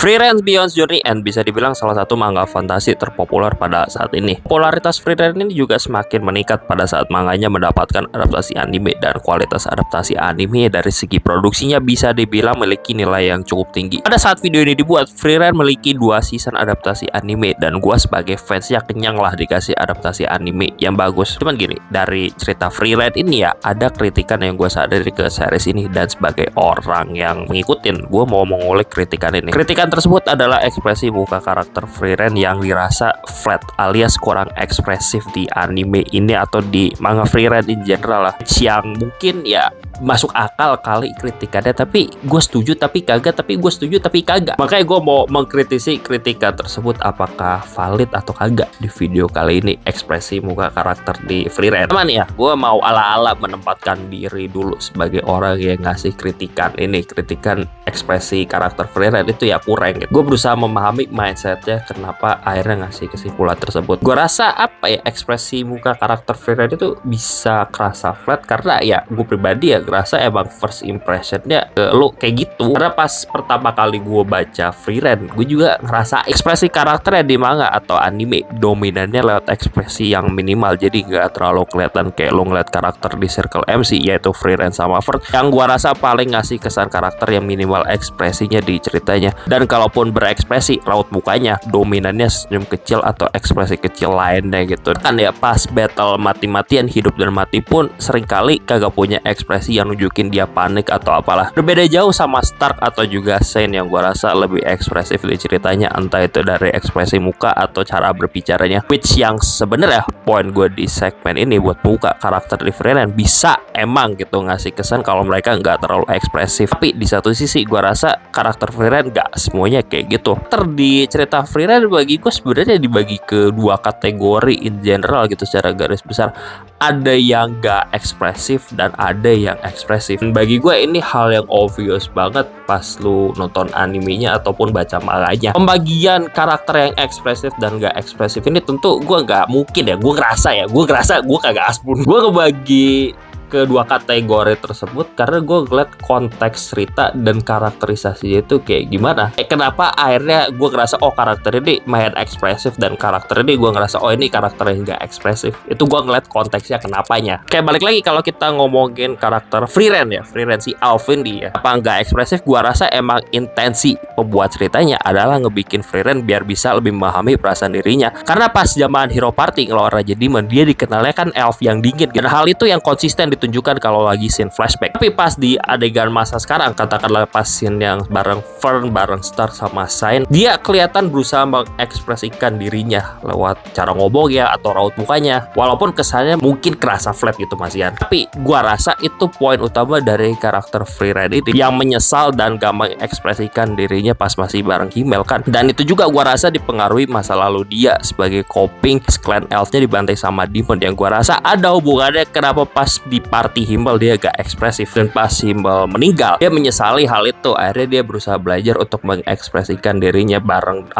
Frieren Beyond Journey End bisa dibilang salah satu manga fantasi terpopuler pada saat ini. Popularitas Frieren ini juga semakin meningkat pada saat manganya mendapatkan adaptasi anime, dan kualitas adaptasi anime dari segi produksinya bisa dibilang memiliki nilai yang cukup tinggi. Pada saat video ini dibuat, Frieren memiliki 2 season adaptasi anime, dan gua sebagai fansnya kenyang lah dikasih adaptasi anime yang bagus. Cuman gini, dari cerita Frieren ini ya ada kritikan yang gua sadari ke series ini, dan sebagai orang yang ngikutin, gua mau mengulik kritikan ini. Kritikan tersebut adalah ekspresi muka karakter Frieren yang dirasa flat alias kurang ekspresif di anime ini atau di manga Frieren in general lah, yang mungkin ya masuk akal kali kritikannya, tapi gue setuju tapi kagak, tapi gue setuju tapi kagak. Makanya gue mau mengkritisi kritikan tersebut apakah valid atau kagak di video kali ini, ekspresi muka karakter di Frieren. Teman ya, gue mau ala-ala menempatkan diri dulu sebagai orang yang ngasih kritikan ini, kritikan ekspresi karakter Frieren itu ya kurang gitu. Gue berusaha memahami mindsetnya kenapa akhirnya ngasih kesimpulan tersebut. Gue rasa apa ya, ekspresi muka karakter Frieren itu bisa kerasa flat karena ya gue pribadi ya ngerasa emang first impressionnya ke lu kayak gitu. Karena pas pertama kali gue baca Frieren, gue juga ngerasa ekspresi karakternya di manga atau anime dominannya lewat ekspresi yang minimal, jadi nggak terlalu kelihatan kayak lu ngeliat karakter di Circle MC yaitu Frieren sama Vert, yang gue rasa paling ngasih kesan karakter yang minimal ekspresinya di ceritanya. Dan kalaupun berekspresi, raut mukanya dominannya senyum kecil atau ekspresi kecil lainnya gitu. Kan ya pas battle mati-matian hidup dan mati pun seringkali kagak punya ekspresi yang nunjukin dia panik atau apalah. Berbeda jauh sama Stark atau juga Shane yang gua rasa lebih ekspresif di ceritanya, entah itu dari ekspresi muka atau cara berbicaranya. Which yang sebenarnya poin gue di segmen ini buat buka karakter di Frieren bisa emang gitu ngasih kesan kalau mereka nggak terlalu ekspresif. Tapi di satu sisi gua rasa karakter Frieren nggak semuanya kayak gitu. Di cerita Frieren bagi gue sebenarnya dibagi ke 2 kategori in general gitu secara garis besar. Ada yang gak ekspresif dan ada yang ekspresif. Bagi gue ini hal yang obvious banget pas lu nonton animenya ataupun baca manganya. Pembagian karakter yang ekspresif dan gak ekspresif ini tentu gue gak mungkin ya, gue ngerasa gue kagak aspun. Gue kebagi kedua kategori tersebut karena gue ngeliat konteks cerita dan karakterisasinya itu kayak gimana. Kenapa akhirnya gue ngerasa oh karakter ini main ekspresif, dan karakter ini gue ngerasa oh ini karakter yang gak ekspresif. Itu gue ngeliat konteksnya kenapanya. Kayak balik lagi kalau kita ngomongin karakter Frieren ya, Frieren si Alvin dia apa nggak ekspresif, gue rasa emang intensi pembuat ceritanya adalah ngebikin Frieren biar bisa lebih memahami perasaan dirinya. Karena pas zaman Hero Party ngelawan Raja Demon, dia dikenalnya kan elf yang dingin, dan hal itu yang konsisten ditunjukkan kalau lagi scene flashback. Tapi pas di adegan masa sekarang, katakanlah pas scene yang bareng Fern, bareng Stark sama Shane, dia kelihatan berusaha mengekspresikan dirinya lewat cara ngomongnya atau raut mukanya, walaupun kesannya mungkin kerasa flat gitu Mas Ian. Tapi gua rasa itu poin utama dari karakter Frieren ini, yang menyesal dan gak mengekspresikan dirinya pas masih bareng Himmel kan. Dan itu juga gua rasa dipengaruhi masa lalu dia sebagai coping clan elfnya dibantai sama Demon, yang gua rasa ada hubungannya kenapa pas di party Himmel dia gak ekspresif, dan pas Himmel meninggal dia menyesali hal itu. Akhirnya dia berusaha belajar untuk mengekspresikan dirinya bareng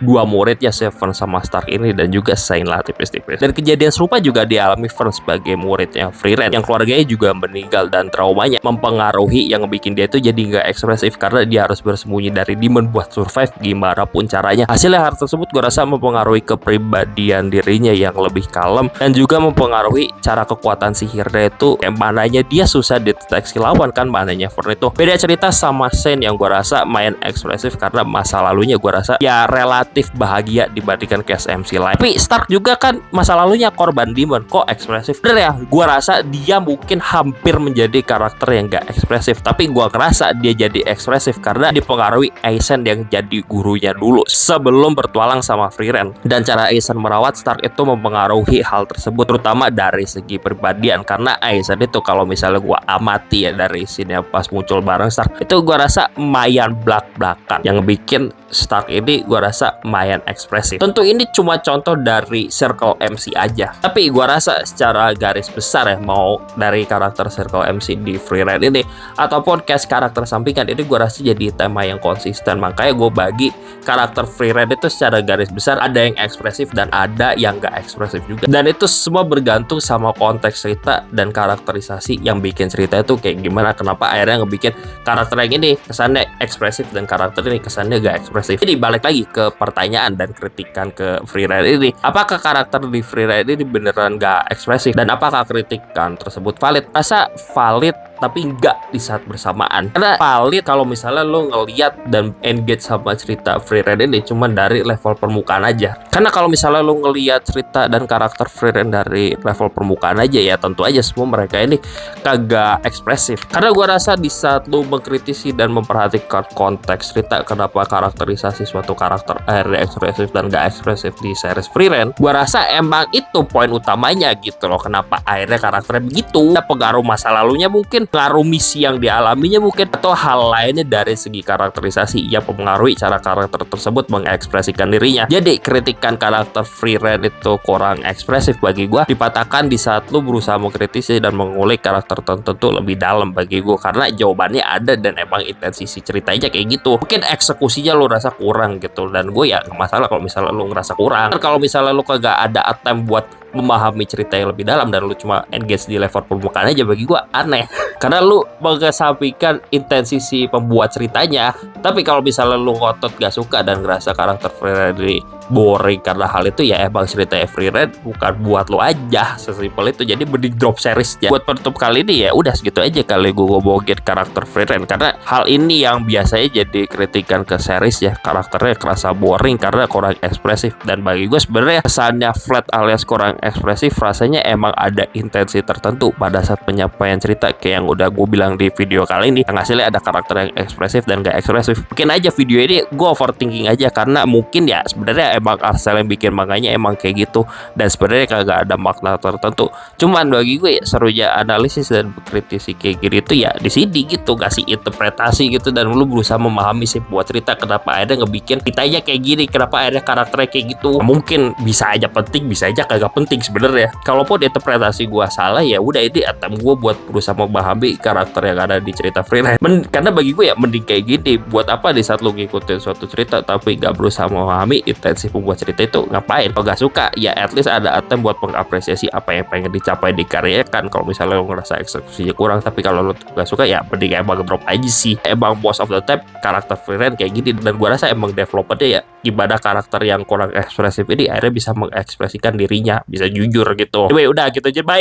dua muridnya, Seven sama Stark ini, dan juga Shane lah tipis-tipis. Dan kejadian serupa juga dialami Fern sebagai muridnya Frieren, yang keluarganya juga meninggal, dan traumanya mempengaruhi yang bikin dia itu jadi gak ekspresif karena dia harus bersembunyi dari Demon buat survive gimana pun caranya. Hasilnya hal tersebut gue rasa mempengaruhi kepribadian dirinya yang lebih kalem, dan juga mempengaruhi cara kekuatan sihirnya itu yang mananya dia susah deteksi lawan kan, mananya Fern itu. Beda cerita sama Shane yang gue rasa main ekspresif karena masa lalunya gue rasa ya relatif bahagia dibandingkan case MC lain. Tapi Stark juga kan masa lalunya korban Demon, kok ekspresif? Bener ya, gue rasa dia mungkin hampir menjadi karakter yang gak ekspresif, tapi gue ngerasa dia jadi ekspresif karena dipengaruhi Aizen yang jadi gurunya dulu sebelum bertualang sama Frieren. Dan cara Aizen merawat Stark itu mempengaruhi hal tersebut, terutama dari segi pribadian. Karena Aizen itu kalau misalnya gue amati ya dari scene pas muncul bareng Stark, itu gue rasa lumayan belak-belakan, yang bikin Stark ini gue rasa lumayan ekspresif. Tentu ini cuma contoh dari Circle MC aja, tapi gue rasa secara garis besar ya, mau dari karakter Circle MC di Frieren ini ataupun cast karakter sampingan ini, gue rasa jadi tema yang konsisten. Makanya gue bagi karakter Frieren itu secara garis besar ada yang ekspresif dan ada yang gak ekspresif juga, dan itu semua bergantung sama konteks cerita dan karakterisasi yang bikin cerita itu kayak gimana, kenapa akhirnya ngebikin karakter yang ini kesannya ekspresif dan karakter ini kesannya gak ekspresif. Jadi balik lagi ke pertanyaan dan kritikan ke Freeride ini, apakah karakter di Freeride ini beneran gak ekspresif dan apakah kritikan tersebut valid? Rasa valid tapi enggak di saat bersamaan. Karena valid kalau misalnya lo ngeliat dan engage sama cerita Freeride ini cuma dari level permukaan aja. Karena kalau misalnya lo ngeliat cerita dan karakter Freeride dari level permukaan aja, ya tentu aja semua mereka ini kagak ekspresif. Karena gua rasa di saat lo mengkritisi dan memperhatikan konteks cerita, kenapa karakterisasi suatu karakter akhirnya ekspresif dan gak ekspresif di series Freeride, gua rasa emang itu poin utamanya gitu loh. Kenapa akhirnya karakternya begitu? Ada pengaruh masa lalunya mungkin, pengaruh misi yang dialaminya mungkin, atau hal lainnya dari segi karakterisasi yang mempengaruhi cara karakter tersebut mengekspresikan dirinya. Jadi kritikan karakter Freeride itu kurang ekspresif bagi gue dipatahkan di saat lu berusaha mengkritisi dan mengulik karakter tertentu lebih dalam bagi gue, karena jawabannya ada dan emang intensi ceritanya kayak gitu. Mungkin eksekusinya lu rasa kurang gitu, dan gue ya gak masalah kalau misalnya lu ngerasa kurang. Kalau misalnya lu kagak ada attempt buat memahami cerita yang lebih dalam dan lu cuma engage di level permukaan aja, bagi gua aneh. Karena lu mengesampingkan intensi si pembuat ceritanya. Tapi kalau misalnya lu ngotot gak suka dan ngerasa karakter Freeride boring karena hal itu, ya emang cerita Freeride bukan buat lu aja, sesimpel itu. Jadi mending drop series ya. Buat penutup kali ini ya udah segitu aja kali gue ngomongin karakter Freeride, karena hal ini yang biasanya jadi kritikan ke series ya, karakternya kerasa boring karena kurang ekspresif. Dan bagi gue sebenarnya kesannya flat alias kurang ekspresif rasanya emang ada intensi tertentu pada saat penyampaian cerita, kayak yang udah gue bilang di video kali ini. Yang hasilnya ada karakter yang ekspresif dan gak ekspresif. Mungkin aja video ini gue overthinking aja, karena mungkin ya sebenarnya emang asal yang bikin manganya emang kayak gitu, dan sebenarnya kagak ada makna tertentu. Cuman bagi gue ya, serunya analisis dan kritisi kayak gini tuh ya di sini gitu, kasih interpretasi gitu, dan lu berusaha memahami sih buat cerita kenapa akhirnya ngebikin kitanya kayak gini, kenapa akhirnya karakternya kayak gitu. Mungkin bisa aja penting, bisa aja kagak penting sebenarnya. Kalaupun interpretasi gua salah, ya udah ini attempt gua buat berusaha memahami karakter yang ada di cerita Freeride. Karena bagi gue ya mending kayak gini. Buat apa di saat lu ngikutin suatu cerita tapi gak berusaha memahami intensi pembuat cerita itu, ngapain? Kalau gak suka ya at least ada attempt buat mengapresiasi apa yang pengen dicapai di karya kan. Kalau misalnya lu ngerasa eksekusinya kurang, tapi kalau lu gak suka ya mending emang drop aja sih. Emang most of the time karakter Freeride kayak gini, dan gua rasa emang developernya ya gimana karakter yang kurang ekspresif ini akhirnya bisa mengekspresikan dirinya, bisa jujur gitu. Anyway, udah gitu aja, bye.